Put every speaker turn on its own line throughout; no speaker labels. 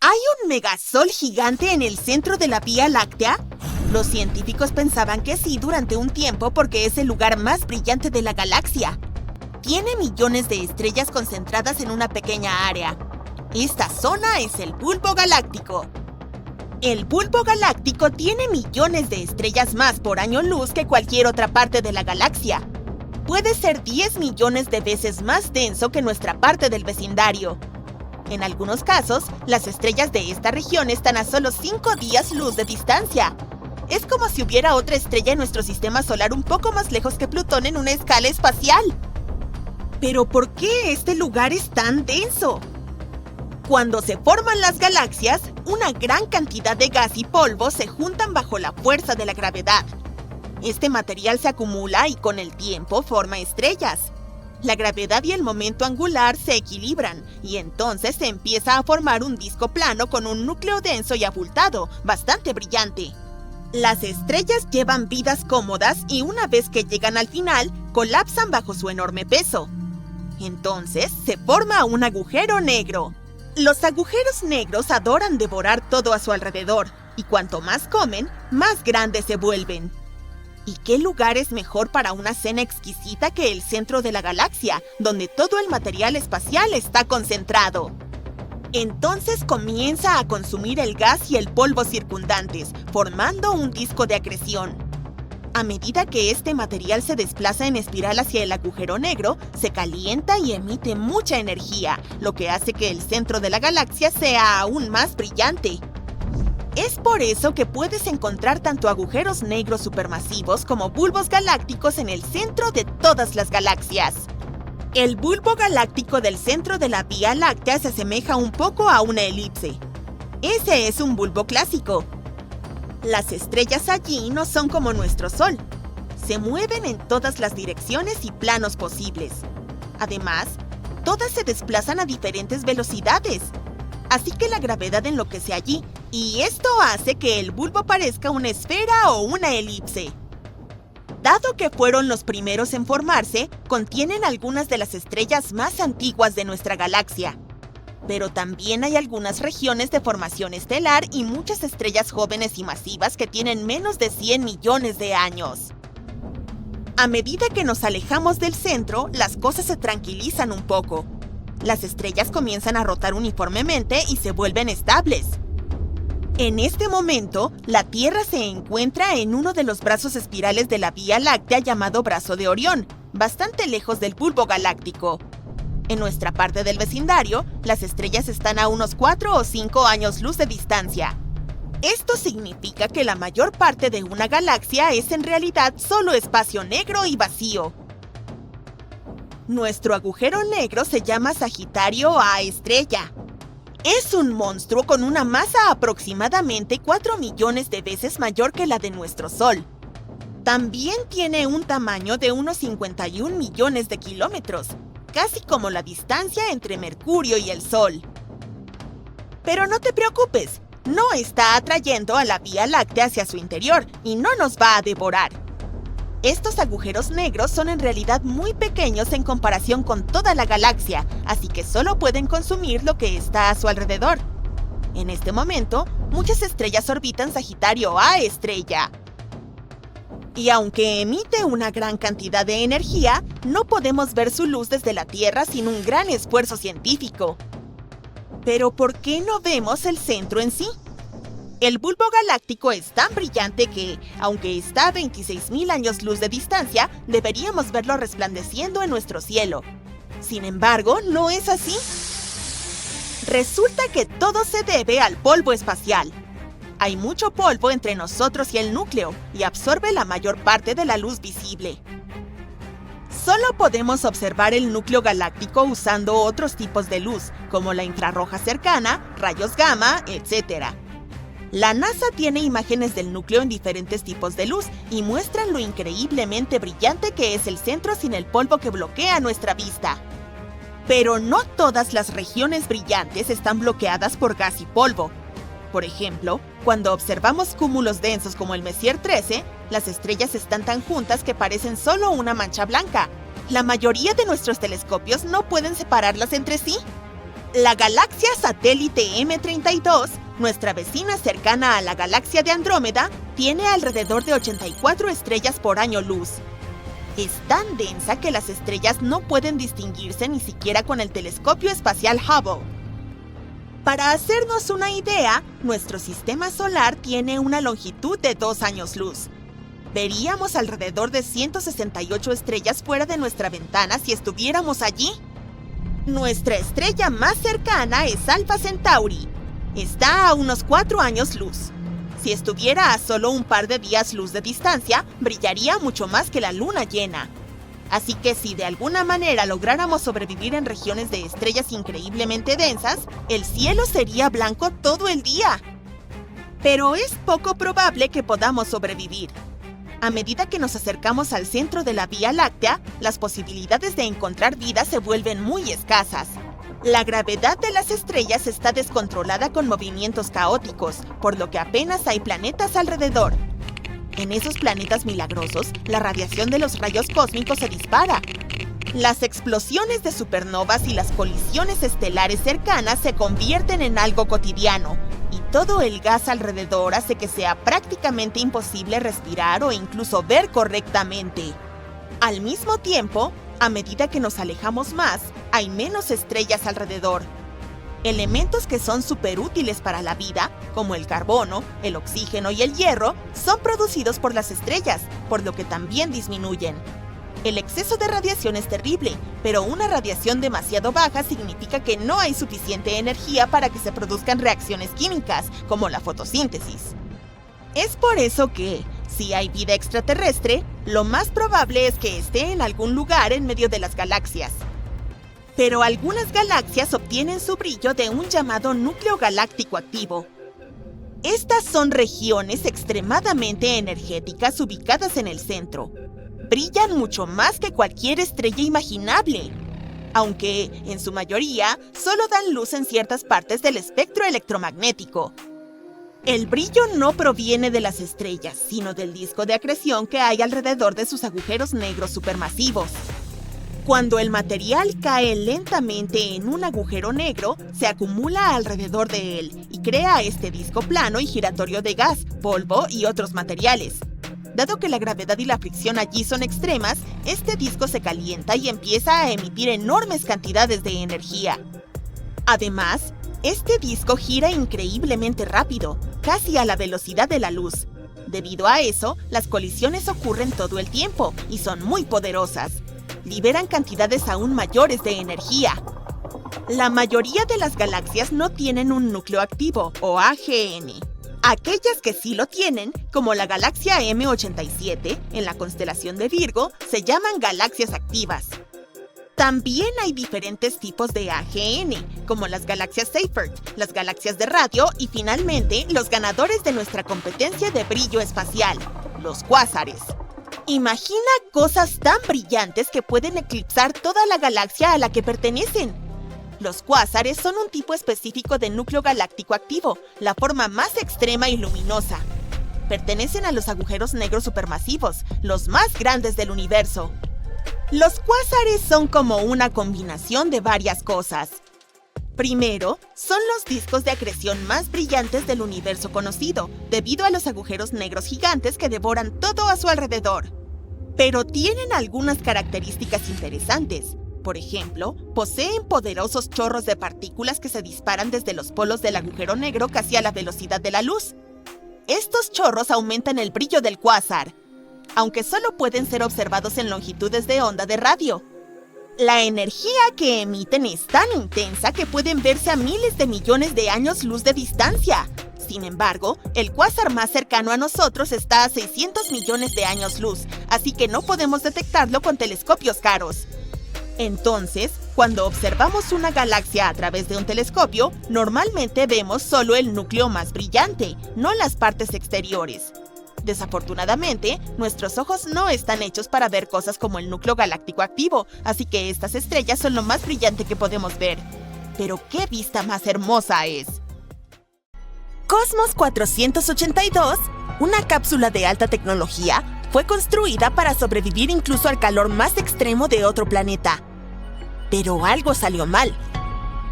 ¿Hay un megasol gigante en el centro de la Vía Láctea? Los científicos pensaban que sí durante un tiempo porque es el lugar más brillante de la galaxia. Tiene millones de estrellas concentradas en una pequeña área. Esta zona es el bulbo galáctico. El bulbo galáctico tiene millones de estrellas más por año luz que cualquier otra parte de la galaxia. Puede ser 10 millones de veces más denso que nuestra parte del vecindario. En algunos casos, las estrellas de esta región están a solo 5 días luz de distancia. Es como si hubiera otra estrella en nuestro sistema solar un poco más lejos que Plutón en una escala espacial. ¿Pero por qué este lugar es tan denso? Cuando se forman las galaxias, una gran cantidad de gas y polvo se juntan bajo la fuerza de la gravedad. Este material se acumula y con el tiempo forma estrellas. La gravedad y el momento angular se equilibran y entonces se empieza a formar un disco plano con un núcleo denso y abultado, bastante brillante. Las estrellas llevan vidas cómodas y una vez que llegan al final, colapsan bajo su enorme peso. Entonces se forma un agujero negro. Los agujeros negros adoran devorar todo a su alrededor y cuanto más comen, más grandes se vuelven. ¿Y qué lugar es mejor para una cena exquisita que el centro de la galaxia, donde todo el material espacial está concentrado? Entonces comienza a consumir el gas y el polvo circundantes, formando un disco de acreción. A medida que este material se desplaza en espiral hacia el agujero negro, se calienta y emite mucha energía, lo que hace que el centro de la galaxia sea aún más brillante. Es por eso que puedes encontrar tanto agujeros negros supermasivos como bulbos galácticos en el centro de todas las galaxias. El bulbo galáctico del centro de la Vía Láctea se asemeja un poco a una elipse. Ese es un bulbo clásico. Las estrellas allí no son como nuestro Sol. Se mueven en todas las direcciones y planos posibles. Además, todas se desplazan a diferentes velocidades. Así que la gravedad enloquece allí, y esto hace que el bulbo parezca una esfera o una elipse. Dado que fueron los primeros en formarse, contienen algunas de las estrellas más antiguas de nuestra galaxia. Pero también hay algunas regiones de formación estelar y muchas estrellas jóvenes y masivas que tienen menos de 100 millones de años. A medida que nos alejamos del centro, las cosas se tranquilizan un poco. Las estrellas comienzan a rotar uniformemente y se vuelven estables. En este momento, la Tierra se encuentra en uno de los brazos espirales de la Vía Láctea llamado Brazo de Orión, bastante lejos del bulbo galáctico. En nuestra parte del vecindario, las estrellas están a unos 4 o 5 años luz de distancia. Esto significa que la mayor parte de una galaxia es en realidad solo espacio negro y vacío. Nuestro agujero negro se llama Sagitario A estrella. Es un monstruo con una masa aproximadamente 4 millones de veces mayor que la de nuestro Sol. También tiene un tamaño de unos 51 millones de kilómetros, casi como la distancia entre Mercurio y el Sol. Pero no te preocupes, no está atrayendo a la Vía Láctea hacia su interior y no nos va a devorar. Estos agujeros negros son en realidad muy pequeños en comparación con toda la galaxia, así que solo pueden consumir lo que está a su alrededor. En este momento, muchas estrellas orbitan Sagitario A estrella. Y aunque emite una gran cantidad de energía, no podemos ver su luz desde la Tierra sin un gran esfuerzo científico. ¿Pero por qué no vemos el centro en sí? El bulbo galáctico es tan brillante que, aunque está a 26.000 años luz de distancia, deberíamos verlo resplandeciendo en nuestro cielo. Sin embargo, no es así. Resulta que todo se debe al polvo espacial. Hay mucho polvo entre nosotros y el núcleo, y absorbe la mayor parte de la luz visible. Solo podemos observar el núcleo galáctico usando otros tipos de luz, como la infrarroja cercana, rayos gamma, etc. La NASA tiene imágenes del núcleo en diferentes tipos de luz y muestran lo increíblemente brillante que es el centro sin el polvo que bloquea nuestra vista. Pero no todas las regiones brillantes están bloqueadas por gas y polvo. Por ejemplo, cuando observamos cúmulos densos como el Messier 13, las estrellas están tan juntas que parecen solo una mancha blanca. La mayoría de nuestros telescopios no pueden separarlas entre sí. La galaxia satélite M32, nuestra vecina cercana a la galaxia de Andrómeda, tiene alrededor de 84 estrellas por año luz. Es tan densa que las estrellas no pueden distinguirse ni siquiera con el telescopio espacial Hubble. Para hacernos una idea, nuestro sistema solar tiene una longitud de 2 años luz. Veríamos alrededor de 168 estrellas fuera de nuestra ventana si estuviéramos allí. Nuestra estrella más cercana es Alpha Centauri. Está a unos 4 años luz. Si estuviera a solo un par de días luz de distancia, brillaría mucho más que la luna llena. Así que si de alguna manera lográramos sobrevivir en regiones de estrellas increíblemente densas, el cielo sería blanco todo el día. Pero es poco probable que podamos sobrevivir. A medida que nos acercamos al centro de la Vía Láctea, las posibilidades de encontrar vida se vuelven muy escasas. La gravedad de las estrellas está descontrolada con movimientos caóticos, por lo que apenas hay planetas alrededor. En esos planetas milagrosos, la radiación de los rayos cósmicos se dispara. Las explosiones de supernovas y las colisiones estelares cercanas se convierten en algo cotidiano, y todo el gas alrededor hace que sea prácticamente imposible respirar o incluso ver correctamente. Al mismo tiempo, a medida que nos alejamos más, hay menos estrellas alrededor. Elementos que son superútiles para la vida, como el carbono, el oxígeno y el hierro, son producidos por las estrellas, por lo que también disminuyen. El exceso de radiación es terrible, pero una radiación demasiado baja significa que no hay suficiente energía para que se produzcan reacciones químicas, como la fotosíntesis. Es por eso que, si hay vida extraterrestre, lo más probable es que esté en algún lugar en medio de las galaxias. Pero algunas galaxias obtienen su brillo de un llamado núcleo galáctico activo. Estas son regiones extremadamente energéticas ubicadas en el centro. Brillan mucho más que cualquier estrella imaginable, aunque, en su mayoría, solo dan luz en ciertas partes del espectro electromagnético. El brillo no proviene de las estrellas, sino del disco de acreción que hay alrededor de sus agujeros negros supermasivos. Cuando el material cae lentamente en un agujero negro, se acumula alrededor de él y crea este disco plano y giratorio de gas, polvo y otros materiales. Dado que la gravedad y la fricción allí son extremas, este disco se calienta y empieza a emitir enormes cantidades de energía. Además, este disco gira increíblemente rápido, casi a la velocidad de la luz. Debido a eso, las colisiones ocurren todo el tiempo y son muy poderosas. Liberan cantidades aún mayores de energía. La mayoría de las galaxias no tienen un núcleo activo, o AGN. Aquellas que sí lo tienen, como la galaxia M87, en la constelación de Virgo, se llaman galaxias activas. También hay diferentes tipos de AGN, como las galaxias Seyfert, las galaxias de radio y finalmente los ganadores de nuestra competencia de brillo espacial, los cuásares. Imagina cosas tan brillantes que pueden eclipsar toda la galaxia a la que pertenecen. Los cuásares son un tipo específico de núcleo galáctico activo, la forma más extrema y luminosa. Pertenecen a los agujeros negros supermasivos, los más grandes del universo. Los cuásares son como una combinación de varias cosas. Primero, son los discos de acreción más brillantes del universo conocido, debido a los agujeros negros gigantes que devoran todo a su alrededor. Pero tienen algunas características interesantes. Por ejemplo, poseen poderosos chorros de partículas que se disparan desde los polos del agujero negro casi a la velocidad de la luz. Estos chorros aumentan el brillo del cuásar, aunque solo pueden ser observados en longitudes de onda de radio. La energía que emiten es tan intensa que pueden verse a miles de millones de años luz de distancia. Sin embargo, el cuásar más cercano a nosotros está a 600 millones de años luz, así que no podemos detectarlo con telescopios caros. Entonces, cuando observamos una galaxia a través de un telescopio, normalmente vemos solo el núcleo más brillante, no las partes exteriores. Desafortunadamente, nuestros ojos no están hechos para ver cosas como el núcleo galáctico activo, así que estas estrellas son lo más brillante que podemos ver. Pero ¡qué vista más hermosa es! Cosmos 482, una cápsula de alta tecnología, fue construida para sobrevivir incluso al calor más extremo de otro planeta. Pero algo salió mal.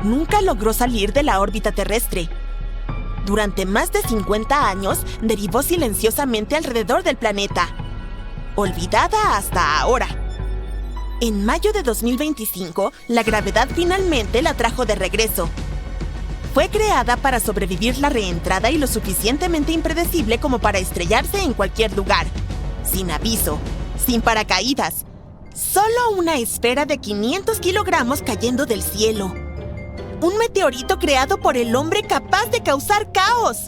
nunca logró salir de la órbita terrestre. Durante más de 50 años, derivó silenciosamente alrededor del planeta, olvidada hasta ahora. En mayo de 2025, la gravedad finalmente la trajo de regreso. Fue creada para sobrevivir la reentrada y lo suficientemente impredecible como para estrellarse en cualquier lugar, sin aviso, sin paracaídas. Solo una esfera de 500 kilogramos cayendo del cielo. Un meteorito creado por el hombre capaz de causar caos.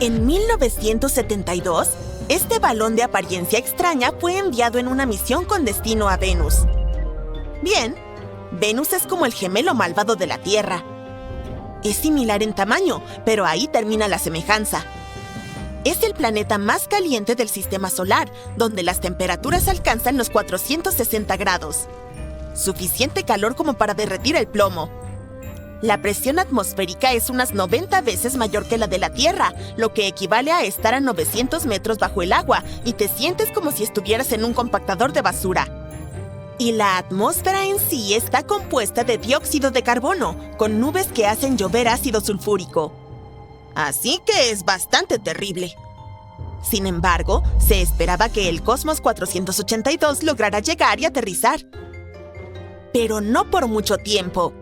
En 1972, este balón de apariencia extraña fue enviado en una misión con destino a Venus. Bien, Venus es como el gemelo malvado de la Tierra. Es similar en tamaño, pero ahí termina la semejanza. Es el planeta más caliente del sistema solar, donde las temperaturas alcanzan los 460 grados. Suficiente calor como para derretir el plomo. La presión atmosférica es unas 90 veces mayor que la de la Tierra, lo que equivale a estar a 900 metros bajo el agua, y te sientes como si estuvieras en un compactador de basura. Y la atmósfera en sí está compuesta de dióxido de carbono, con nubes que hacen llover ácido sulfúrico. Así que es bastante terrible. Sin embargo, se esperaba que el Cosmos 482 lograra llegar y aterrizar. Pero no por mucho tiempo.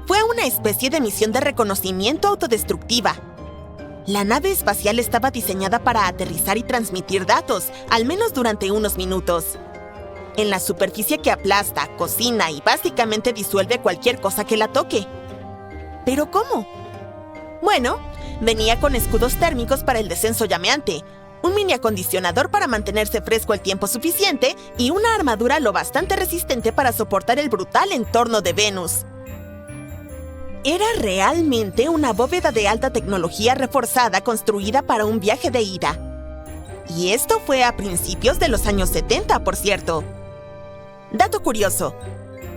Fue una especie de misión de reconocimiento autodestructiva. La nave espacial estaba diseñada para aterrizar y transmitir datos, al menos durante unos minutos. En la superficie que aplasta, cocina y básicamente disuelve cualquier cosa que la toque. ¿Pero cómo? Bueno, venía con escudos térmicos para el descenso llameante, un mini acondicionador para mantenerse fresco el tiempo suficiente y una armadura lo bastante resistente para soportar el brutal entorno de Venus. Era realmente una bóveda de alta tecnología reforzada construida para un viaje de ida. Y esto fue a principios de los años 70, por cierto. Dato curioso,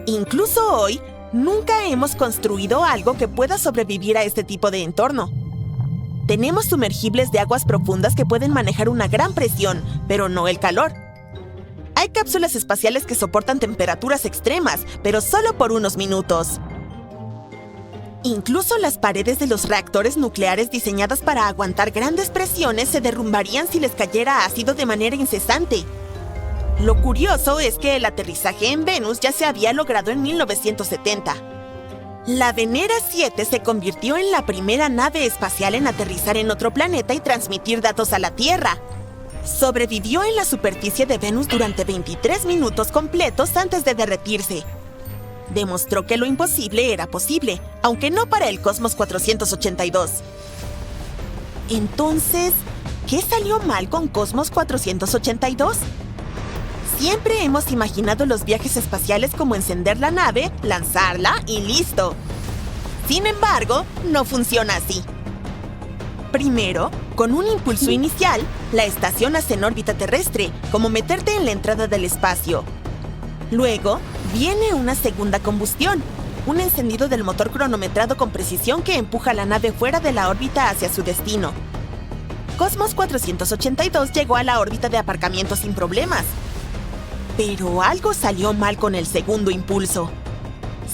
incluso hoy, nunca hemos construido algo que pueda sobrevivir a este tipo de entorno. Tenemos sumergibles de aguas profundas que pueden manejar una gran presión, pero no el calor. Hay cápsulas espaciales que soportan temperaturas extremas, pero solo por unos minutos. Incluso las paredes de los reactores nucleares diseñadas para aguantar grandes presiones se derrumbarían si les cayera ácido de manera incesante. Lo curioso es que el aterrizaje en Venus ya se había logrado en 1970. La Venera 7 se convirtió en la primera nave espacial en aterrizar en otro planeta y transmitir datos a la Tierra. Sobrevivió en la superficie de Venus durante 23 minutos completos antes de derretirse. Demostró que lo imposible era posible, aunque no para el Cosmos 482. Entonces, ¿qué salió mal con Cosmos 482? Siempre hemos imaginado los viajes espaciales como encender la nave, lanzarla y listo. Sin embargo, no funciona así. Primero, con un impulso inicial, la estación hace en órbita terrestre, como meterte en la entrada del espacio. Luego, viene una segunda combustión, un encendido del motor cronometrado con precisión que empuja la nave fuera de la órbita hacia su destino. Cosmos 482 llegó a la órbita de aparcamiento sin problemas. Pero algo salió mal con el segundo impulso.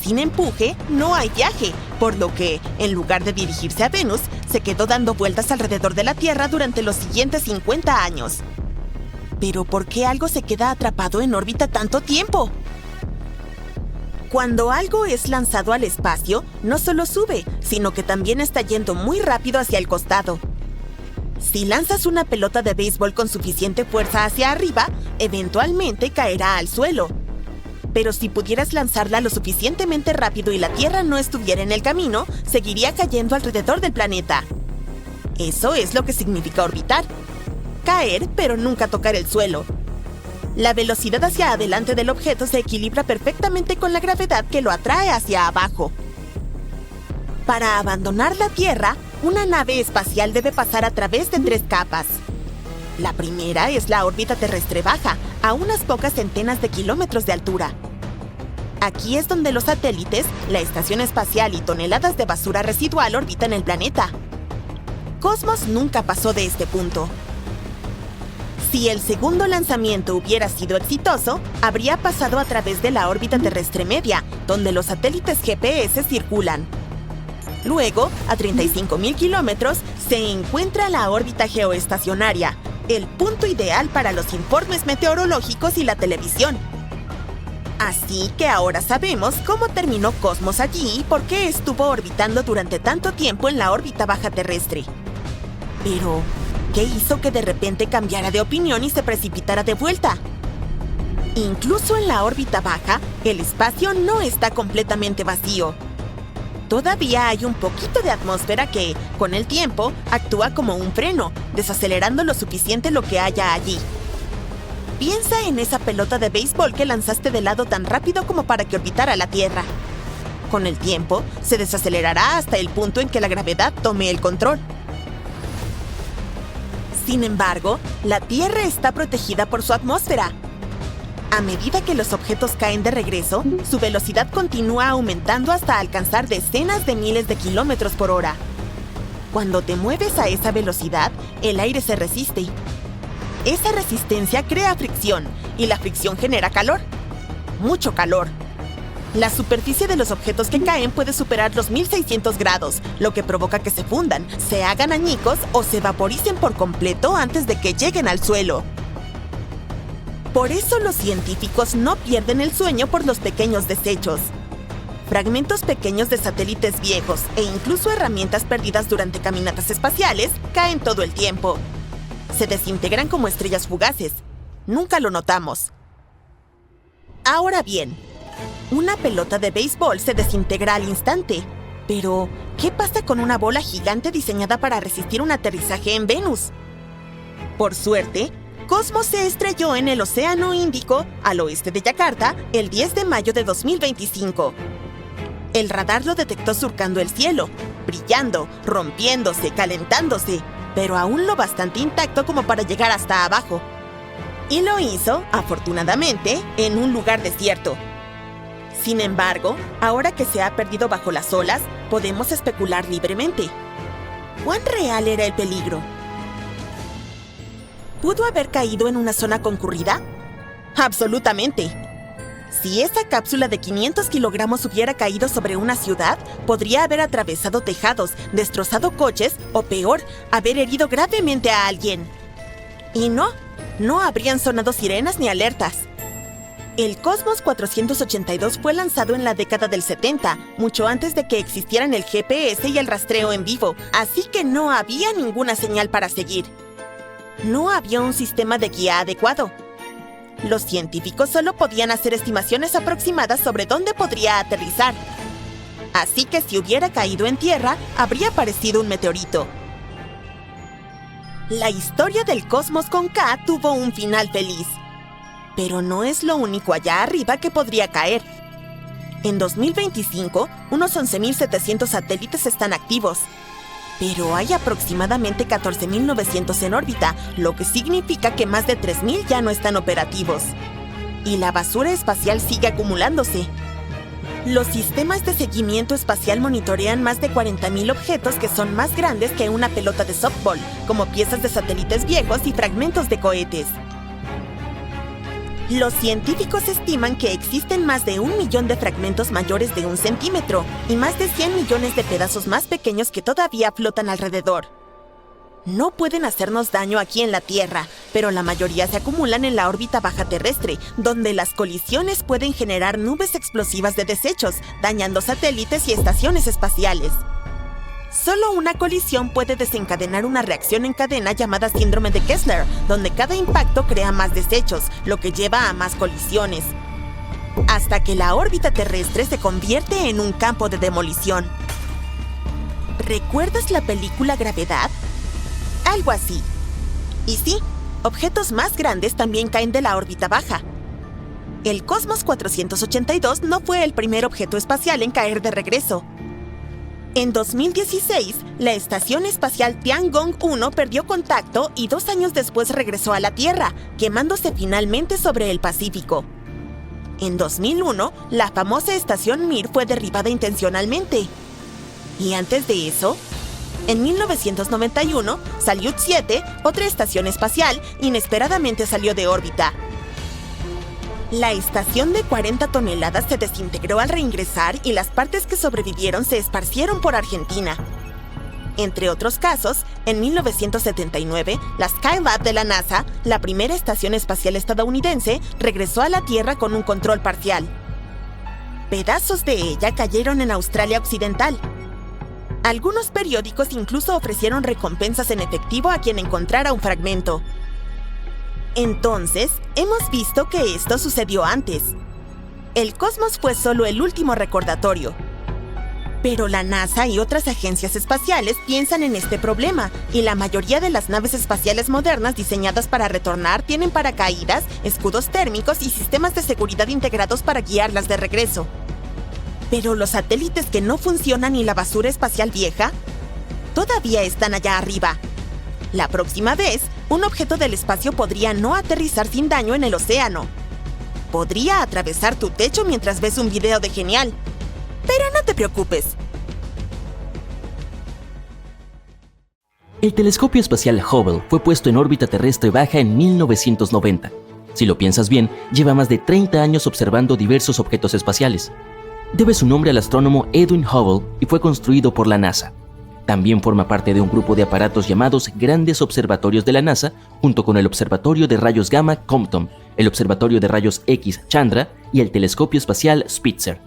Sin empuje, no hay viaje, por lo que, en lugar de dirigirse a Venus, se quedó dando vueltas alrededor de la Tierra durante los siguientes 50 años. ¿Pero por qué algo se queda atrapado en órbita tanto tiempo? Cuando algo es lanzado al espacio, no solo sube, sino que también está yendo muy rápido hacia el costado. Si lanzas una pelota de béisbol con suficiente fuerza hacia arriba, eventualmente caerá al suelo. Pero si pudieras lanzarla lo suficientemente rápido y la Tierra no estuviera en el camino, seguiría cayendo alrededor del planeta. Eso es lo que significa orbitar. Caer, pero nunca tocar el suelo. La velocidad hacia adelante del objeto se equilibra perfectamente con la gravedad que lo atrae hacia abajo. Para abandonar la Tierra, una nave espacial debe pasar a través de 3 capas. La primera es la órbita terrestre baja, a unas pocas centenas de kilómetros de altura. Aquí es donde los satélites, la estación espacial y toneladas de basura residual orbitan el planeta. Cosmos nunca pasó de este punto. Si el segundo lanzamiento hubiera sido exitoso, habría pasado a través de la órbita terrestre media, donde los satélites GPS circulan. Luego, a 35.000 kilómetros, se encuentra la órbita geoestacionaria, el punto ideal para los informes meteorológicos y la televisión. Así que ahora sabemos cómo terminó Cosmos allí y por qué estuvo orbitando durante tanto tiempo en la órbita baja terrestre. Pero, ¿qué hizo que de repente cambiara de opinión y se precipitara de vuelta? Incluso en la órbita baja, el espacio no está completamente vacío. Todavía hay un poquito de atmósfera que, con el tiempo, actúa como un freno, desacelerando lo suficiente lo que haya allí. Piensa en esa pelota de béisbol que lanzaste de lado tan rápido como para que orbitara la Tierra. Con el tiempo, se desacelerará hasta el punto en que la gravedad tome el control. Sin embargo, la Tierra está protegida por su atmósfera. A medida que los objetos caen de regreso, su velocidad continúa aumentando hasta alcanzar decenas de miles de kilómetros por hora. Cuando te mueves a esa velocidad, el aire se resiste. Esa resistencia crea fricción, y la fricción genera calor. Mucho calor. La superficie de los objetos que caen puede superar los 1600 grados, lo que provoca que se fundan, se hagan añicos o se vaporicen por completo antes de que lleguen al suelo. Por eso los científicos no pierden el sueño por los pequeños desechos. Fragmentos pequeños de satélites viejos e incluso herramientas perdidas durante caminatas espaciales caen todo el tiempo. Se desintegran como estrellas fugaces. Nunca lo notamos. Ahora bien, una pelota de béisbol se desintegra al instante. Pero, ¿qué pasa con una bola gigante diseñada para resistir un aterrizaje en Venus? Por suerte, Cosmos se estrelló en el Océano Índico, al oeste de Yakarta, el 10 de mayo de 2025. El radar lo detectó surcando el cielo, brillando, rompiéndose, calentándose, pero aún lo bastante intacto como para llegar hasta abajo. Y lo hizo, afortunadamente, en un lugar desierto. Sin embargo, ahora que se ha perdido bajo las olas, podemos especular libremente. ¿Cuán real era el peligro? ¿Pudo haber caído en una zona concurrida? Absolutamente. Si esa cápsula de 500 kilogramos hubiera caído sobre una ciudad, podría haber atravesado tejados, destrozado coches o, peor, haber herido gravemente a alguien. Y no habrían sonado sirenas ni alertas. El Cosmos 482 fue lanzado en la década del 70, mucho antes de que existieran el GPS y el rastreo en vivo, así que no había ninguna señal para seguir. No había un sistema de guía adecuado. Los científicos solo podían hacer estimaciones aproximadas sobre dónde podría aterrizar. Así que si hubiera caído en tierra, habría parecido un meteorito. La historia del Cosmos con K tuvo un final feliz. Pero no es lo único allá arriba que podría caer. En 2025, unos 11.700 satélites están activos. Pero hay aproximadamente 14.900 en órbita, lo que significa que más de 3.000 ya no están operativos. Y la basura espacial sigue acumulándose. Los sistemas de seguimiento espacial monitorean más de 40.000 objetos que son más grandes que una pelota de softball, como piezas de satélites viejos y fragmentos de cohetes. Los científicos estiman que existen más de 1 millón de fragmentos mayores de 1 centímetro y más de 100 millones de pedazos más pequeños que todavía flotan alrededor. No pueden hacernos daño aquí en la Tierra, pero la mayoría se acumulan en la órbita baja terrestre, donde las colisiones pueden generar nubes explosivas de desechos, dañando satélites y estaciones espaciales. Solo una colisión puede desencadenar una reacción en cadena llamada síndrome de Kessler, donde cada impacto crea más desechos, lo que lleva a más colisiones, hasta que la órbita terrestre se convierte en un campo de demolición. ¿Recuerdas la película Gravedad? Algo así. Y sí, objetos más grandes también caen de la órbita baja. El Cosmos 482 no fue el primer objeto espacial en caer de regreso. En 2016, la Estación Espacial Tiangong-1 perdió contacto y 2 años después regresó a la Tierra, quemándose finalmente sobre el Pacífico. En 2001, la famosa Estación Mir fue derribada intencionalmente. Y antes de eso, En 1991, Salyut 7, otra estación espacial, inesperadamente salió de órbita. La estación de 40 toneladas se desintegró al reingresar y las partes que sobrevivieron se esparcieron por Argentina. Entre otros casos, en 1979, la Skylab de la NASA, la primera estación espacial estadounidense, regresó a la Tierra con un control parcial. Pedazos de ella cayeron en Australia Occidental. Algunos periódicos incluso ofrecieron recompensas en efectivo a quien encontrara un fragmento. Entonces, hemos visto que esto sucedió antes. El cosmos fue solo el último recordatorio. Pero la NASA y otras agencias espaciales piensan en este problema, y la mayoría de las naves espaciales modernas diseñadas para retornar tienen paracaídas, escudos térmicos y sistemas de seguridad integrados para guiarlas de regreso. Pero los satélites que no funcionan y la basura espacial vieja todavía están allá arriba. La próxima vez, un objeto del espacio podría no aterrizar sin daño en el océano. Podría atravesar tu techo mientras ves un video de Genial. Pero no te preocupes.
El telescopio espacial Hubble fue puesto en órbita terrestre baja en 1990. Si lo piensas bien, lleva más de 30 años observando diversos objetos espaciales. Debe su nombre al astrónomo Edwin Hubble y fue construido por la NASA. También forma parte de un grupo de aparatos llamados Grandes Observatorios de la NASA, junto con el Observatorio de Rayos Gamma Compton, el Observatorio de Rayos X Chandra y el Telescopio Espacial Spitzer.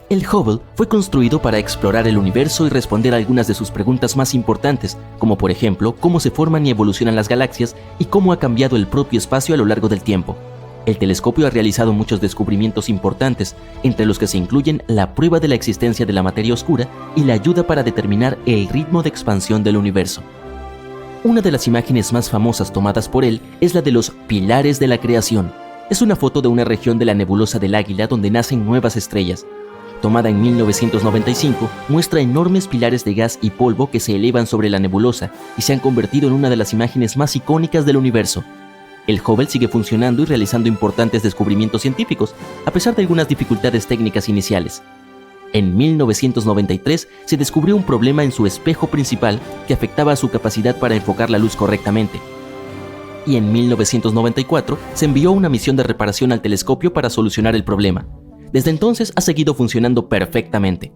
El Hubble fue construido para explorar el universo y responder a algunas de sus preguntas más importantes, como por ejemplo, cómo se forman y evolucionan las galaxias y cómo ha cambiado el propio espacio a lo largo del tiempo. El telescopio ha realizado muchos descubrimientos importantes, entre los que se incluyen la prueba de la existencia de la materia oscura y la ayuda para determinar el ritmo de expansión del universo. Una de las imágenes más famosas tomadas por él es la de los pilares de la creación. Es una foto de una región de la nebulosa del Águila donde nacen nuevas estrellas. Tomada en 1995, muestra enormes pilares de gas y polvo que se elevan sobre la nebulosa y se han convertido en una de las imágenes más icónicas del universo. El Hubble sigue funcionando y realizando importantes descubrimientos científicos, a pesar de algunas dificultades técnicas iniciales. En 1993 se descubrió un problema en su espejo principal que afectaba a su capacidad para enfocar la luz correctamente. Y en 1994 se envió una misión de reparación al telescopio para solucionar el problema. Desde entonces ha seguido funcionando perfectamente.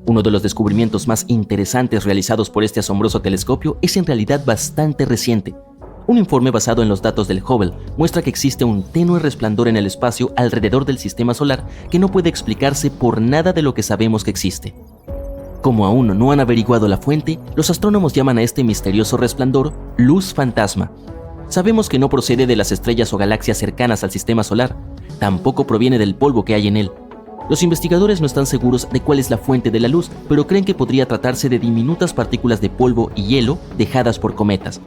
Uno de los descubrimientos más interesantes realizados por este asombroso telescopio es en realidad bastante reciente. Un informe basado en los datos del Hubble muestra que existe un tenue resplandor en el espacio alrededor del sistema solar que no puede explicarse por nada de lo que sabemos que existe. Como aún no han averiguado la fuente, los astrónomos llaman a este misterioso resplandor luz fantasma. Sabemos que no procede de las estrellas o galaxias cercanas al sistema solar, tampoco proviene del polvo que hay en él. Los investigadores no están seguros de cuál es la fuente de la luz, pero creen que podría tratarse de diminutas partículas de polvo y hielo dejadas por cometas.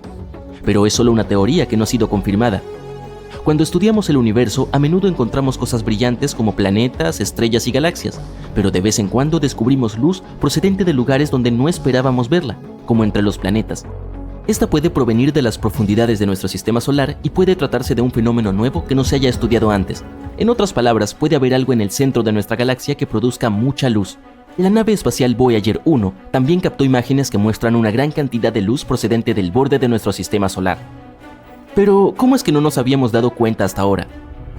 Pero es solo una teoría que no ha sido confirmada. Cuando estudiamos el universo, a menudo encontramos cosas brillantes como planetas, estrellas y galaxias, pero de vez en cuando descubrimos luz procedente de lugares donde no esperábamos verla, como entre los planetas. Esta puede provenir de las profundidades de nuestro sistema solar y puede tratarse de un fenómeno nuevo que no se haya estudiado antes. En otras palabras, puede haber algo en el centro de nuestra galaxia que produzca mucha luz. La nave espacial Voyager 1 también captó imágenes que muestran una gran cantidad de luz procedente del borde de nuestro sistema solar. Pero, ¿cómo es que no nos habíamos dado cuenta hasta ahora?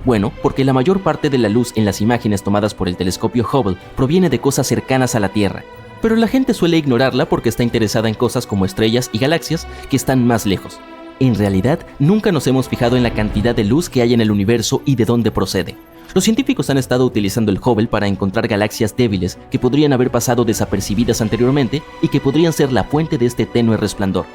Bueno, porque la mayor parte de la luz en las imágenes tomadas por el telescopio Hubble proviene de cosas cercanas a la Tierra. Pero la gente suele ignorarla porque está interesada en cosas como estrellas y galaxias que están más lejos. En realidad, nunca nos hemos fijado en la cantidad de luz que hay en el universo y de dónde procede. Los científicos han estado utilizando el Hubble para encontrar galaxias débiles que podrían haber pasado desapercibidas anteriormente y que podrían ser la fuente de este tenue resplandor.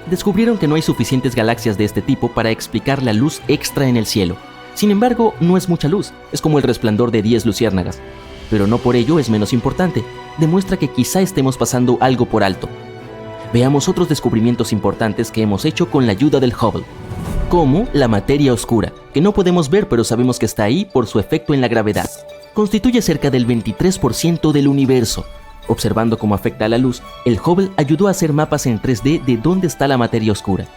Descubrieron que no hay suficientes galaxias de este tipo para explicar la luz extra en el cielo. Sin embargo, no es mucha luz, es como el resplandor de 10 luciérnagas. Pero no por ello es menos importante, demuestra que quizá estemos pasando algo por alto. Veamos otros descubrimientos importantes que hemos hecho con la ayuda del Hubble. Como la materia oscura, que no podemos ver pero sabemos que está ahí por su efecto en la gravedad. Constituye cerca del 23% del universo. Observando cómo afecta a la luz, el Hubble ayudó a hacer mapas en 3D de dónde está la materia oscura.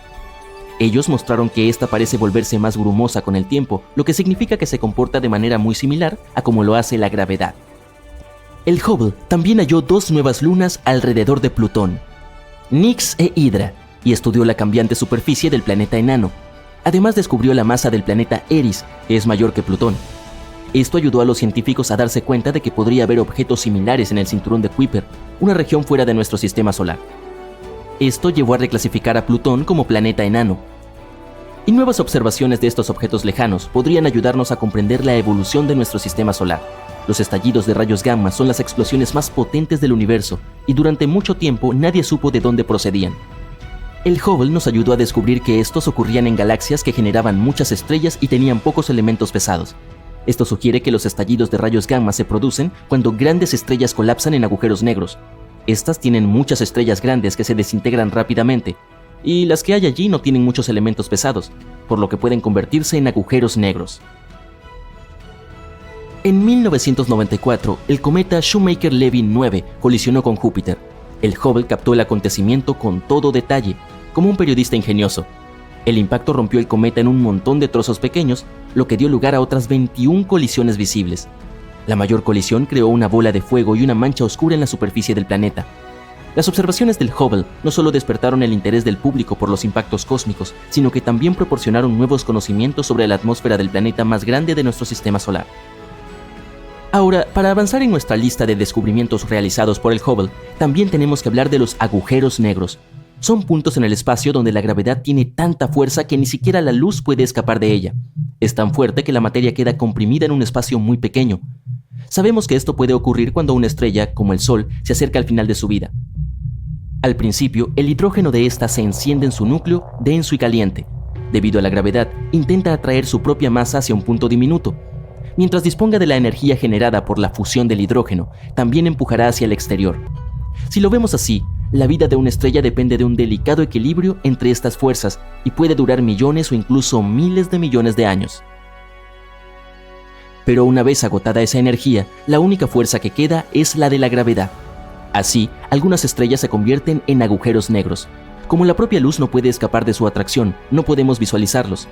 Ellos mostraron que esta parece volverse más brumosa con el tiempo, lo que significa que se comporta de manera muy similar a como lo hace la gravedad. El Hubble también halló 2 nuevas lunas alrededor de Plutón, Nix e Hydra, y estudió la cambiante superficie del planeta enano. Además descubrió la masa del planeta Eris, que es mayor que Plutón. Esto ayudó a los científicos a darse cuenta de que podría haber objetos similares en el cinturón de Kuiper, una región fuera de nuestro sistema solar. Esto llevó a reclasificar a Plutón como planeta enano. Y nuevas observaciones de estos objetos lejanos podrían ayudarnos a comprender la evolución de nuestro sistema solar. Los estallidos de rayos gamma son las explosiones más potentes del universo, y durante mucho tiempo nadie supo de dónde procedían. El Hubble nos ayudó a descubrir que estos ocurrían en galaxias que generaban muchas estrellas y tenían pocos elementos pesados. Esto sugiere que los estallidos de rayos gamma se producen cuando grandes estrellas colapsan en agujeros negros. Estas tienen muchas estrellas grandes que se desintegran rápidamente, y las que hay allí no tienen muchos elementos pesados, por lo que pueden convertirse en agujeros negros. En 1994, el cometa Shoemaker-Levy 9 colisionó con Júpiter. El Hubble captó el acontecimiento con todo detalle, como un periodista ingenioso. El impacto rompió el cometa en un montón de trozos pequeños, lo que dio lugar a otras 21 colisiones visibles. La mayor colisión creó una bola de fuego y una mancha oscura en la superficie del planeta. Las observaciones del Hubble no solo despertaron el interés del público por los impactos cósmicos, sino que también proporcionaron nuevos conocimientos sobre la atmósfera del planeta más grande de nuestro sistema solar. Ahora, para avanzar en nuestra lista de descubrimientos realizados por el Hubble, también tenemos que hablar de los agujeros negros. Son puntos en el espacio donde la gravedad tiene tanta fuerza que ni siquiera la luz puede escapar de ella. Es tan fuerte que la materia queda comprimida en un espacio muy pequeño. Sabemos que esto puede ocurrir cuando una estrella, como el Sol, se acerca al final de su vida. Al principio, el hidrógeno de esta se enciende en su núcleo, denso y caliente. Debido a la gravedad, intenta atraer su propia masa hacia un punto diminuto. Mientras disponga de la energía generada por la fusión del hidrógeno, también empujará hacia el exterior. Si lo vemos así, la vida de una estrella depende de un delicado equilibrio entre estas fuerzas y puede durar millones o incluso miles de millones de años. Pero una vez agotada esa energía, la única fuerza que queda es la de la gravedad. Así, algunas estrellas se convierten en agujeros negros. Como la propia luz no puede escapar de su atracción, no podemos visualizarlos.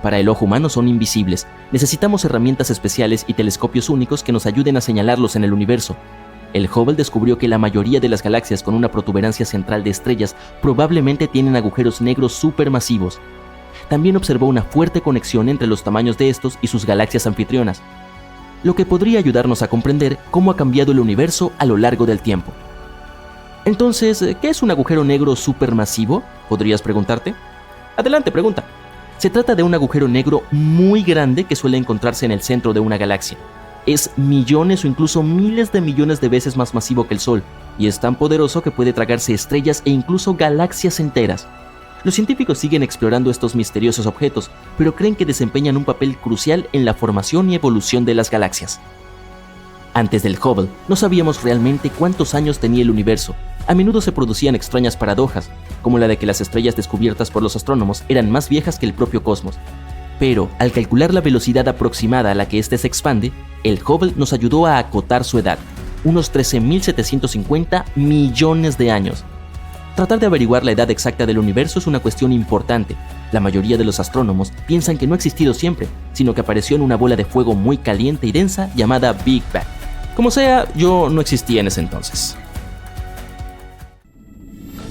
Para el ojo humano son invisibles. Necesitamos herramientas especiales y telescopios únicos que nos ayuden a señalarlos en el universo. El Hubble descubrió que la mayoría de las galaxias con una protuberancia central de estrellas probablemente tienen agujeros negros supermasivos. También observó una fuerte conexión entre los tamaños de estos y sus galaxias anfitrionas, lo que podría ayudarnos a comprender cómo ha cambiado el universo a lo largo del tiempo. Entonces, ¿qué es un agujero negro supermasivo?, podrías preguntarte. Adelante, pregunta. Se trata de un agujero negro muy grande que suele encontrarse en el centro de una galaxia. Es millones o incluso miles de millones de veces más masivo que el Sol, y es tan poderoso que puede tragarse estrellas e incluso galaxias enteras. Los científicos siguen explorando estos misteriosos objetos, pero creen que desempeñan un papel crucial en la formación y evolución de las galaxias. Antes del Hubble, no sabíamos realmente cuántos años tenía el universo. A menudo se producían extrañas paradojas, como la de que las estrellas descubiertas por los astrónomos eran más viejas que el propio cosmos. Pero, al calcular la velocidad aproximada a la que éste se expande, el Hubble nos ayudó a acotar su edad, unos 13.750 millones de años. Tratar de averiguar la edad exacta del universo es una cuestión importante. La mayoría de los astrónomos piensan que no ha existido siempre, sino que apareció en una bola de fuego muy caliente y densa llamada Big Bang. Como sea, yo no existía en ese entonces.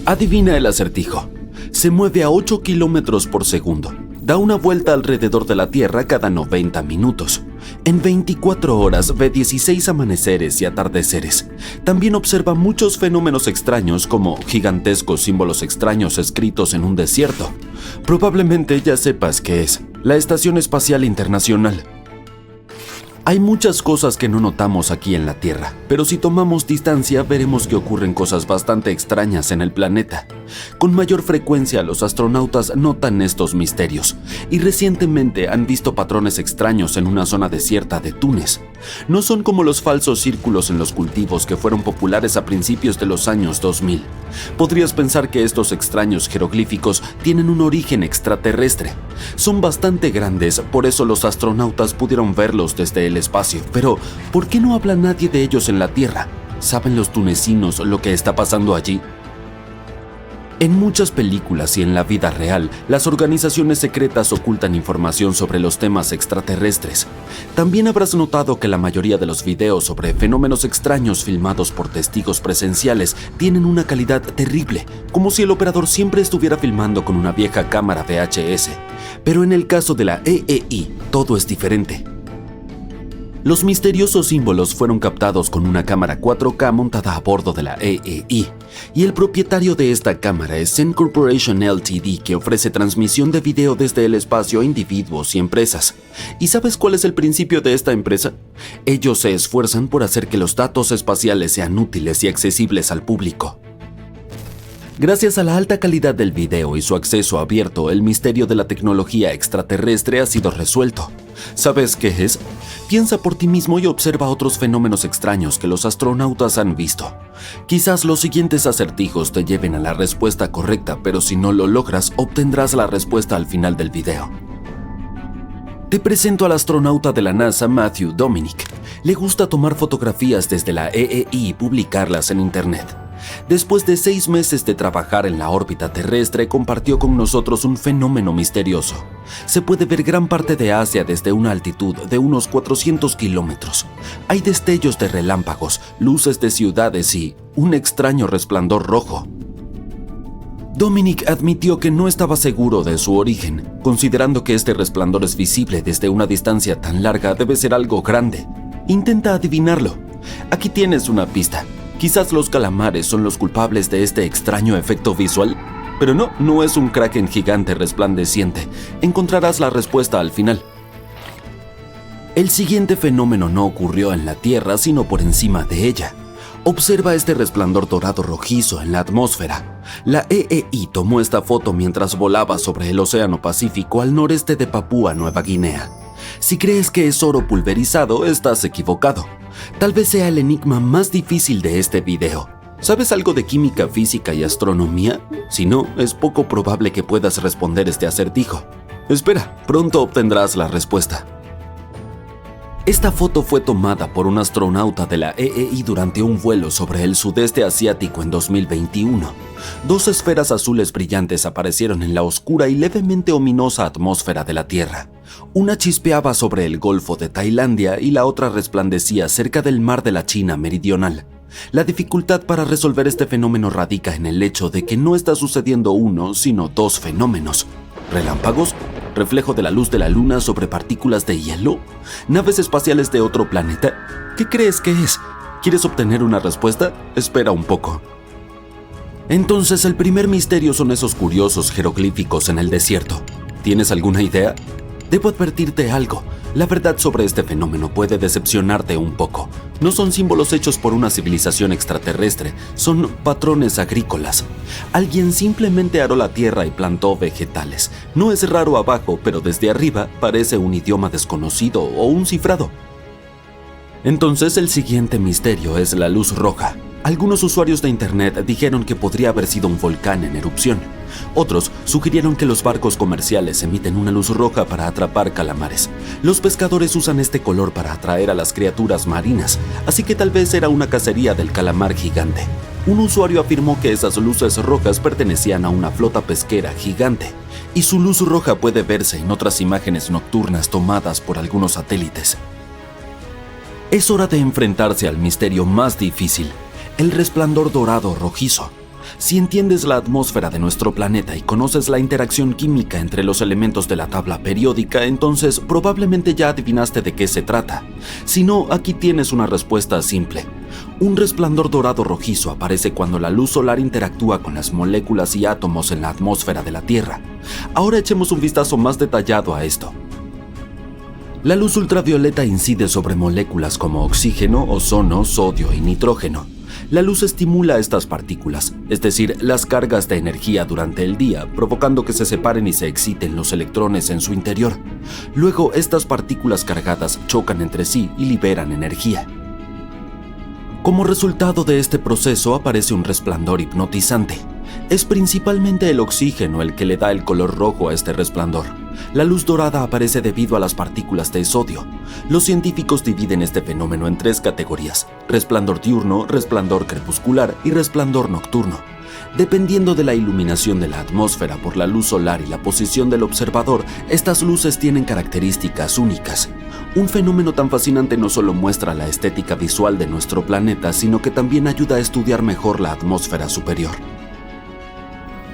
Adivina el acertijo. Se mueve a 8 kilómetros por segundo. Da una vuelta alrededor de la Tierra cada 90 minutos. En 24 horas ve 16 amaneceres y atardeceres. También observa muchos fenómenos extraños como gigantescos símbolos extraños escritos en un desierto. Probablemente ya sepas qué es. La Estación Espacial Internacional. Hay muchas cosas que no notamos aquí en la Tierra, pero si tomamos distancia veremos que ocurren cosas bastante extrañas en el planeta. Con mayor frecuencia los astronautas notan estos misterios, y recientemente han visto patrones extraños en una zona desierta de Túnez. No son como los falsos círculos en los cultivos que fueron populares a principios de los años 2000. Podrías pensar que estos extraños jeroglíficos tienen un origen extraterrestre. Son bastante grandes, por eso los astronautas pudieron verlos desde el espacio. Pero, ¿por qué no habla nadie de ellos en la Tierra? ¿Saben los tunecinos lo que está pasando allí? En muchas películas y en la vida real, las organizaciones secretas ocultan información sobre los temas extraterrestres. También habrás notado que la mayoría de los videos sobre fenómenos extraños filmados por testigos presenciales tienen una calidad terrible, como si el operador siempre estuviera filmando con una vieja cámara VHS. Pero en el caso de la EEI, todo es diferente. Los misteriosos símbolos fueron captados con una cámara 4K montada a bordo de la EEI, y el propietario de esta cámara es Zen Corporation Ltd, que ofrece transmisión de video desde el espacio a individuos y empresas. ¿Y sabes cuál es el principio de esta empresa? Ellos se esfuerzan por hacer que los datos espaciales sean útiles y accesibles al público. Gracias a la alta calidad del video y su acceso abierto, el misterio de la tecnología extraterrestre ha sido resuelto. ¿Sabes qué es? Piensa por ti mismo y observa otros fenómenos extraños que los astronautas han visto. Quizás los siguientes acertijos te lleven a la respuesta correcta, pero si no lo logras, obtendrás la respuesta al final del video. Te presento al astronauta de la NASA, Matthew Dominic. Le gusta tomar fotografías desde la EEI y publicarlas en Internet. Después de 6 meses de trabajar en la órbita terrestre, compartió con nosotros un fenómeno misterioso. Se puede ver gran parte de Asia desde una altitud de unos 400 kilómetros. Hay destellos de relámpagos, luces de ciudades y un extraño resplandor rojo. Dominic admitió que no estaba seguro de su origen, considerando que este resplandor es visible desde una distancia tan larga, debe ser algo grande. Intenta adivinarlo. Aquí tienes una pista. Quizás los calamares son los culpables de este extraño efecto visual. Pero no es un kraken gigante resplandeciente. Encontrarás la respuesta al final. El siguiente fenómeno no ocurrió en la Tierra, sino por encima de ella. Observa este resplandor dorado rojizo en la atmósfera. La EEI tomó esta foto mientras volaba sobre el Océano Pacífico al noreste de Papúa Nueva Guinea. Si crees que es oro pulverizado, estás equivocado. Tal vez sea el enigma más difícil de este video. ¿Sabes algo de química, física y astronomía? Si no, es poco probable que puedas responder este acertijo. Espera, pronto obtendrás la respuesta. Esta foto fue tomada por un astronauta de la EEI durante un vuelo sobre el sudeste asiático en 2021. 2 esferas azules brillantes aparecieron en la oscura y levemente ominosa atmósfera de la Tierra. Una chispeaba sobre el Golfo de Tailandia y la otra resplandecía cerca del Mar de la China Meridional. La dificultad para resolver este fenómeno radica en el hecho de que no está sucediendo uno, sino 2 fenómenos. ¿Relámpagos? ¿Reflejo de la luz de la luna sobre partículas de hielo? ¿Naves espaciales de otro planeta? ¿Qué crees que es? ¿Quieres obtener una respuesta? Espera un poco. Entonces, el primer misterio son esos curiosos jeroglíficos en el desierto. ¿Tienes alguna idea? Debo advertirte algo. La verdad sobre este fenómeno puede decepcionarte un poco. No son símbolos hechos por una civilización extraterrestre, son patrones agrícolas. Alguien simplemente aró la tierra y plantó vegetales. No es raro abajo, pero desde arriba parece un idioma desconocido o un cifrado. Entonces el siguiente misterio es la luz roja. Algunos usuarios de internet dijeron que podría haber sido un volcán en erupción. Otros sugirieron que los barcos comerciales emiten una luz roja para atrapar calamares. Los pescadores usan este color para atraer a las criaturas marinas, así que tal vez era una cacería del calamar gigante. Un usuario afirmó que esas luces rojas pertenecían a una flota pesquera gigante, y su luz roja puede verse en otras imágenes nocturnas tomadas por algunos satélites. Es hora de enfrentarse al misterio más difícil, el resplandor dorado rojizo. Si entiendes la atmósfera de nuestro planeta y conoces la interacción química entre los elementos de la tabla periódica, entonces probablemente ya adivinaste de qué se trata. Si no, aquí tienes una respuesta simple. Un resplandor dorado rojizo aparece cuando la luz solar interactúa con las moléculas y átomos en la atmósfera de la Tierra. Ahora echemos un vistazo más detallado a esto. La luz ultravioleta incide sobre moléculas como oxígeno, ozono, sodio y nitrógeno. La luz estimula estas partículas, es decir, las cargas de energía durante el día, provocando que se separen y se exciten los electrones en su interior. Luego, estas partículas cargadas chocan entre sí y liberan energía. Como resultado de este proceso aparece un resplandor hipnotizante. Es principalmente el oxígeno el que le da el color rojo a este resplandor. La luz dorada aparece debido a las partículas de sodio. Los científicos dividen este fenómeno en 3 categorías: resplandor diurno, resplandor crepuscular y resplandor nocturno. Dependiendo de la iluminación de la atmósfera por la luz solar y la posición del observador, estas luces tienen características únicas. Un fenómeno tan fascinante no solo muestra la estética visual de nuestro planeta, sino que también ayuda a estudiar mejor la atmósfera superior.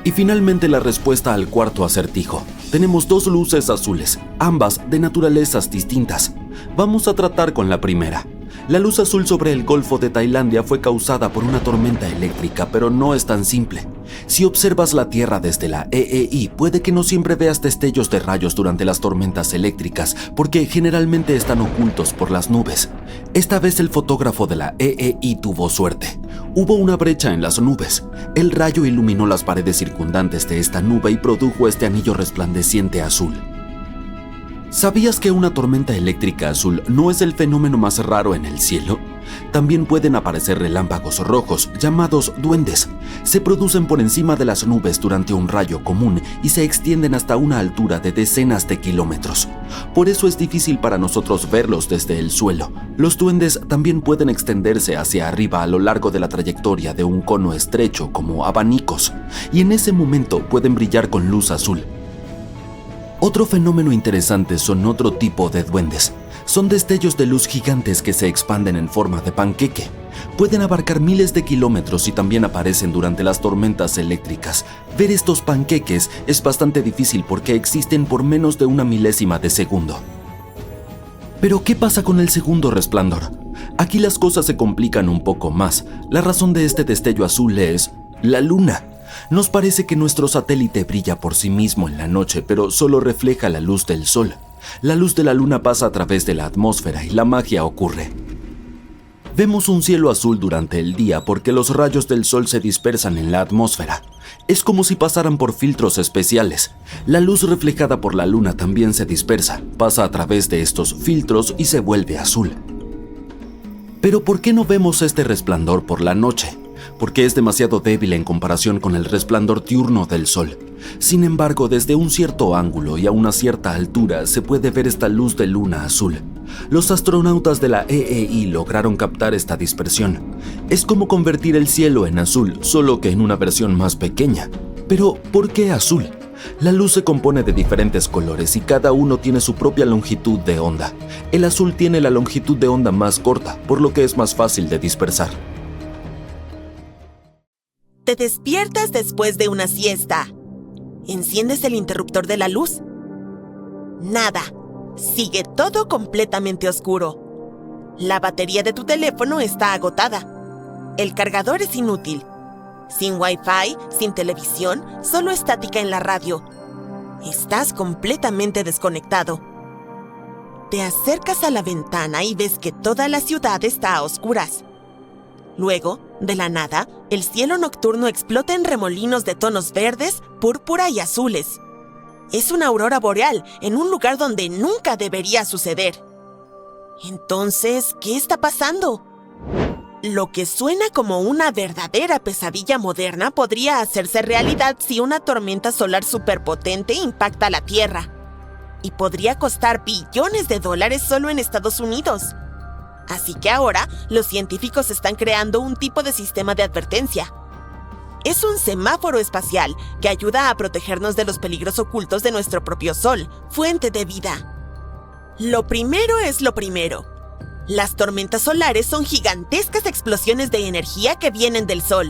Y finalmente la respuesta al cuarto acertijo. Tenemos 2 luces azules, ambas de naturalezas distintas. Vamos a tratar con la primera. La luz azul sobre el Golfo de Tailandia fue causada por una tormenta eléctrica, pero no es tan simple. Si observas la Tierra desde la EEI, puede que no siempre veas destellos de rayos durante las tormentas eléctricas, porque generalmente están ocultos por las nubes. Esta vez el fotógrafo de la EEI tuvo suerte. Hubo una brecha en las nubes. El rayo iluminó las paredes circundantes de esta nube y produjo este anillo resplandeciente azul. ¿Sabías que una tormenta eléctrica azul no es el fenómeno más raro en el cielo? También pueden aparecer relámpagos rojos, llamados duendes. Se producen por encima de las nubes durante un rayo común y se extienden hasta una altura de decenas de kilómetros. Por eso es difícil para nosotros verlos desde el suelo. Los duendes también pueden extenderse hacia arriba a lo largo de la trayectoria de un cono estrecho como abanicos, y en ese momento pueden brillar con luz azul. Otro fenómeno interesante son otro tipo de duendes. Son destellos de luz gigantes que se expanden en forma de panqueque. Pueden abarcar miles de kilómetros y también aparecen durante las tormentas eléctricas. Ver estos panqueques es bastante difícil porque existen por menos de una milésima de segundo. Pero, ¿qué pasa con el segundo resplandor? Aquí las cosas se complican un poco más. La razón de este destello azul es la luna. Nos parece que nuestro satélite brilla por sí mismo en la noche, pero solo refleja la luz del sol. La luz de la luna pasa a través de la atmósfera y la magia ocurre. Vemos un cielo azul durante el día porque los rayos del sol se dispersan en la atmósfera. Es como si pasaran por filtros especiales. La luz reflejada por la luna también se dispersa, pasa a través de estos filtros y se vuelve azul. Pero ¿por qué no vemos este resplandor por la noche? Porque es demasiado débil en comparación con el resplandor diurno del sol. Sin embargo, desde un cierto ángulo y a una cierta altura se puede ver esta luz de luna azul. Los astronautas de la EEI lograron captar esta dispersión. Es como convertir el cielo en azul, solo que en una versión más pequeña. Pero, ¿por qué azul? La luz se compone de diferentes colores y cada uno tiene su propia longitud de onda. El azul tiene la longitud de onda más corta, por lo que es más fácil de dispersar.
Te despiertas después de una siesta. ¿Enciendes el interruptor de la luz? Nada. Sigue todo completamente oscuro. La batería de tu teléfono está agotada. El cargador es inútil. Sin Wi-Fi, sin televisión, solo estática en la radio. Estás completamente desconectado. Te acercas a la ventana y ves que toda la ciudad está a oscuras. Luego, de la nada, el cielo nocturno explota en remolinos de tonos verdes, púrpura y azules. Es una aurora boreal en un lugar donde nunca debería suceder. Entonces, ¿qué está pasando? Lo que suena como una verdadera pesadilla moderna podría hacerse realidad si una tormenta solar superpotente impacta la Tierra. Y podría costar billones de dólares solo en Estados Unidos. Así que ahora, los científicos están creando un tipo de sistema de advertencia. Es un semáforo espacial que ayuda a protegernos de los peligros ocultos de nuestro propio Sol, fuente de vida. Lo primero es lo primero. Las tormentas solares son gigantescas explosiones de energía que vienen del Sol.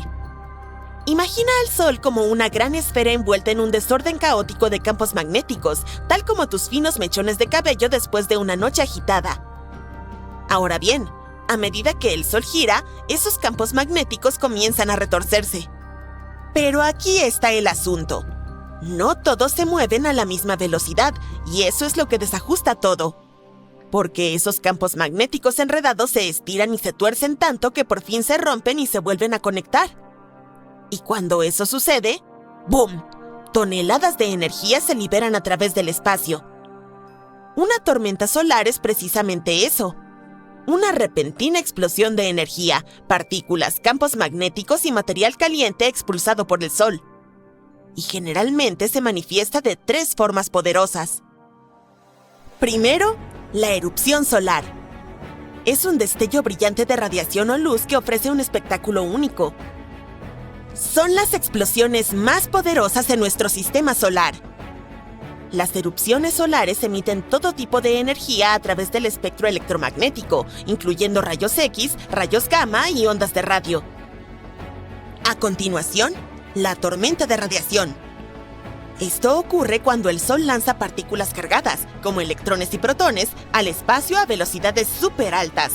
Imagina al Sol como una gran esfera envuelta en un desorden caótico de campos magnéticos, tal como tus finos mechones de cabello después de una noche agitada. Ahora bien, a medida que el Sol gira, esos campos magnéticos comienzan a retorcerse. Pero aquí está el asunto. No todos se mueven a la misma velocidad, y eso es lo que desajusta todo. Porque esos campos magnéticos enredados se estiran y se tuercen tanto que por fin se rompen y se vuelven a conectar. Y cuando eso sucede, ¡boom! Toneladas de energía se liberan a través del espacio. Una tormenta solar es precisamente eso. Una repentina explosión de energía, partículas, campos magnéticos y material caliente expulsado por el Sol. y generalmente se manifiesta de 3 formas poderosas. Primero, la erupción solar. Es un destello brillante de radiación o luz que ofrece un espectáculo único. Son las explosiones más poderosas en nuestro sistema solar. Las erupciones solares emiten todo tipo de energía a través del espectro electromagnético, incluyendo rayos X, rayos gamma y ondas de radio. A continuación, la tormenta de radiación. Esto ocurre cuando el Sol lanza partículas cargadas, como electrones y protones, al espacio a velocidades súper altas.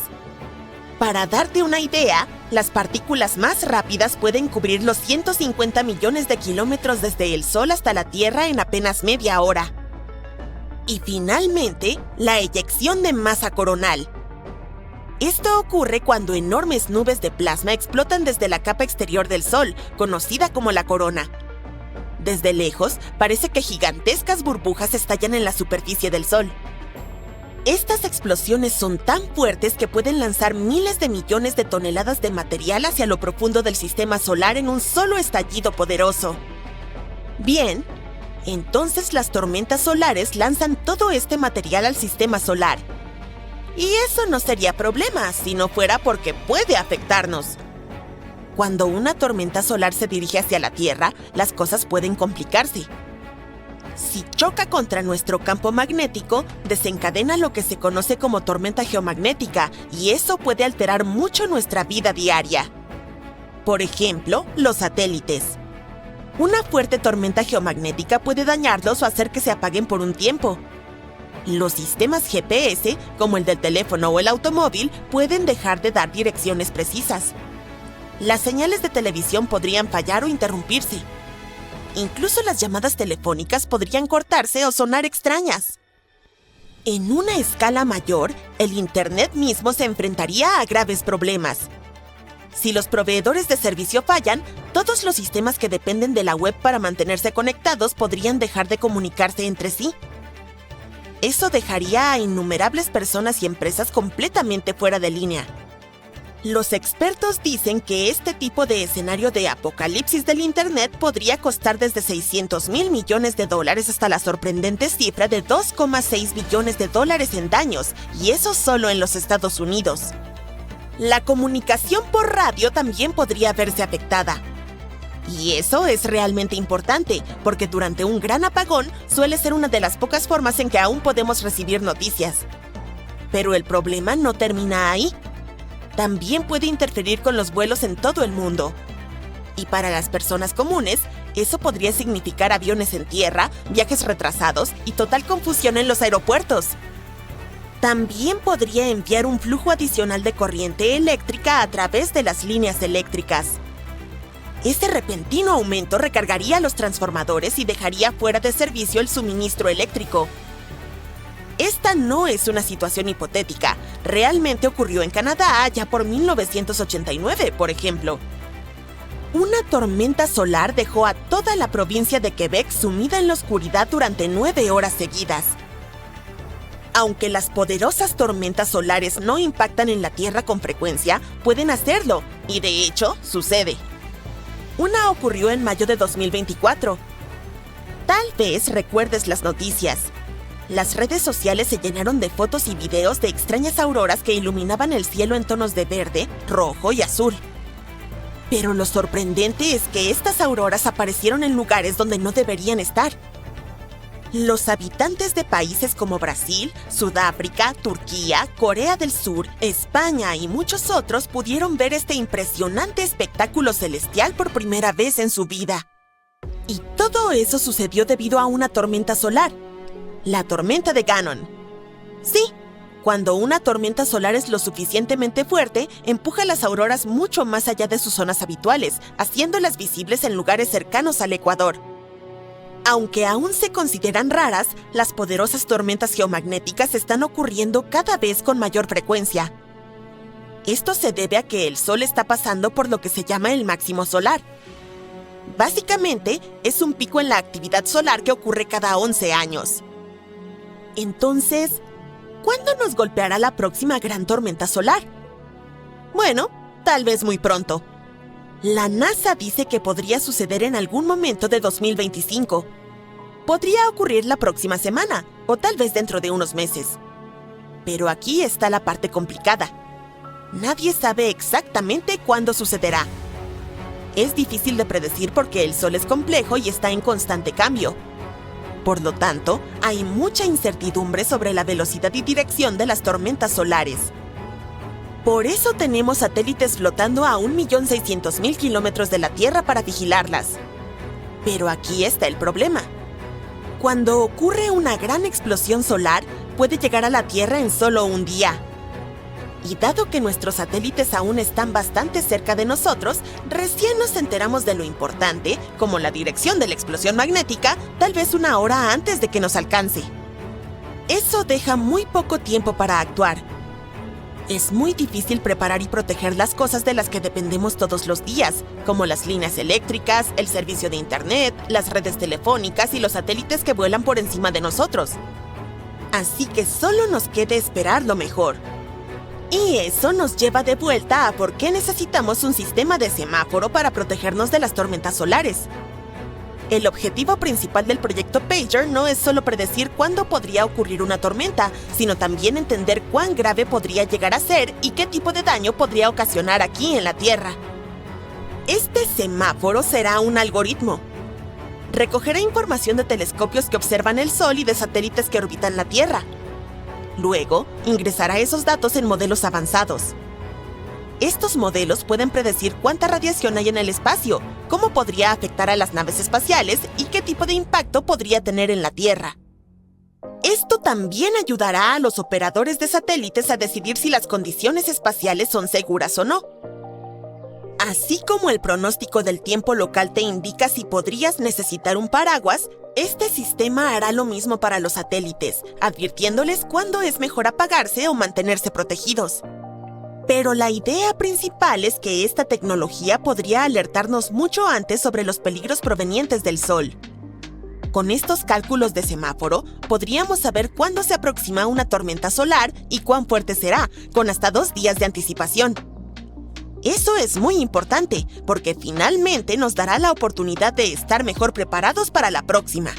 Para darte una idea, las partículas más rápidas pueden cubrir los 150 millones de kilómetros desde el Sol hasta la Tierra en apenas media hora. Y finalmente, la eyección de masa coronal. Esto ocurre cuando enormes nubes de plasma explotan desde la capa exterior del Sol, conocida como la corona. Desde lejos, parece que gigantescas burbujas estallan en la superficie del Sol. Estas explosiones son tan fuertes que pueden lanzar miles de millones de toneladas de material hacia lo profundo del sistema solar en un solo estallido poderoso. Bien, entonces las tormentas solares lanzan todo este material al sistema solar. Y eso no sería problema si no fuera porque puede afectarnos. Cuando una tormenta solar se dirige hacia la Tierra, las cosas pueden complicarse. Si choca contra nuestro campo magnético, desencadena lo que se conoce como tormenta geomagnética, y eso puede alterar mucho nuestra vida diaria. Por ejemplo, los satélites. Una fuerte tormenta geomagnética puede dañarlos o hacer que se apaguen por un tiempo. Los sistemas GPS, como el del teléfono o el automóvil, pueden dejar de dar direcciones precisas. Las señales de televisión podrían fallar o interrumpirse. Incluso las llamadas telefónicas podrían cortarse o sonar extrañas. En una escala mayor, el Internet mismo se enfrentaría a graves problemas. Si los proveedores de servicio fallan, todos los sistemas que dependen de la web para mantenerse conectados podrían dejar de comunicarse entre sí. Eso dejaría a innumerables personas y empresas completamente fuera de línea. Los expertos dicen que este tipo de escenario de apocalipsis del Internet podría costar desde $600,000 millones hasta la sorprendente cifra de $2,6 billones en daños, y eso solo en los Estados Unidos. La comunicación por radio también podría verse afectada. Y eso es realmente importante, porque durante un gran apagón suele ser una de las pocas formas en que aún podemos recibir noticias. Pero el problema no termina ahí. También puede interferir con los vuelos en todo el mundo. Y para las personas comunes, eso podría significar aviones en tierra, viajes retrasados y total confusión en los aeropuertos. También podría enviar un flujo adicional de corriente eléctrica a través de las líneas eléctricas. Este repentino aumento recargaría los transformadores y dejaría fuera de servicio el suministro eléctrico. Esta no es una situación hipotética. Realmente ocurrió en Canadá ya por 1989, por ejemplo. Una tormenta solar dejó a toda la provincia de Quebec sumida en la oscuridad durante 9 horas seguidas. Aunque las poderosas tormentas solares no impactan en la Tierra con frecuencia, pueden hacerlo, y de hecho, sucede. Una ocurrió en mayo de 2024. Tal vez recuerdes las noticias. Las redes sociales se llenaron de fotos y videos de extrañas auroras que iluminaban el cielo en tonos de verde, rojo y azul. Pero lo sorprendente es que estas auroras aparecieron en lugares donde no deberían estar. Los habitantes de países como Brasil, Sudáfrica, Turquía, Corea del Sur, España y muchos otros pudieron ver este impresionante espectáculo celestial por primera vez en su vida. Y todo eso sucedió debido a una tormenta solar. La tormenta de Gannon. Sí, cuando una tormenta solar es lo suficientemente fuerte, empuja las auroras mucho más allá de sus zonas habituales, haciéndolas visibles en lugares cercanos al Ecuador. Aunque aún se consideran raras, las poderosas tormentas geomagnéticas están ocurriendo cada vez con mayor frecuencia. Esto se debe a que el Sol está pasando por lo que se llama el máximo solar. Básicamente, es un pico en la actividad solar que ocurre cada 11 años. Entonces, ¿cuándo nos golpeará la próxima gran tormenta solar? Bueno, tal vez muy pronto. La NASA dice que podría suceder en algún momento de 2025. Podría ocurrir la próxima semana, o tal vez dentro de unos meses. Pero aquí está la parte complicada. Nadie sabe exactamente cuándo sucederá. Es difícil de predecir porque el Sol es complejo y está en constante cambio. Por lo tanto, hay mucha incertidumbre sobre la velocidad y dirección de las tormentas solares. Por eso tenemos satélites flotando a 1.600.000 kilómetros de la Tierra para vigilarlas. Pero aquí está el problema. Cuando ocurre una gran explosión solar, puede llegar a la Tierra en solo un día. Y dado que nuestros satélites aún están bastante cerca de nosotros, recién nos enteramos de lo importante, como la dirección de la explosión magnética, tal vez una hora antes de que nos alcance. Eso deja muy poco tiempo para actuar. Es muy difícil preparar y proteger las cosas de las que dependemos todos los días, como las líneas eléctricas, el servicio de internet, las redes telefónicas y los satélites que vuelan por encima de nosotros. Así que solo nos queda esperar lo mejor. Y eso nos lleva de vuelta a por qué necesitamos un sistema de semáforo para protegernos de las tormentas solares. El objetivo principal del proyecto Pager no es solo predecir cuándo podría ocurrir una tormenta, sino también entender cuán grave podría llegar a ser y qué tipo de daño podría ocasionar aquí en la Tierra. Este semáforo será un algoritmo. Recogerá información de telescopios que observan el Sol y de satélites que orbitan la Tierra. Luego, ingresará esos datos en modelos avanzados. Estos modelos pueden predecir cuánta radiación hay en el espacio, cómo podría afectar a las naves espaciales y qué tipo de impacto podría tener en la Tierra. Esto también ayudará a los operadores de satélites a decidir si las condiciones espaciales son seguras o no. Así como el pronóstico del tiempo local te indica si podrías necesitar un paraguas, este sistema hará lo mismo para los satélites, advirtiéndoles cuándo es mejor apagarse o mantenerse protegidos. Pero la idea principal es que esta tecnología podría alertarnos mucho antes sobre los peligros provenientes del Sol. Con estos cálculos de semáforo, podríamos saber cuándo se aproxima una tormenta solar y cuán fuerte será, con hasta 2 días de anticipación. Eso es muy importante, porque finalmente nos dará la oportunidad de estar mejor preparados para la próxima.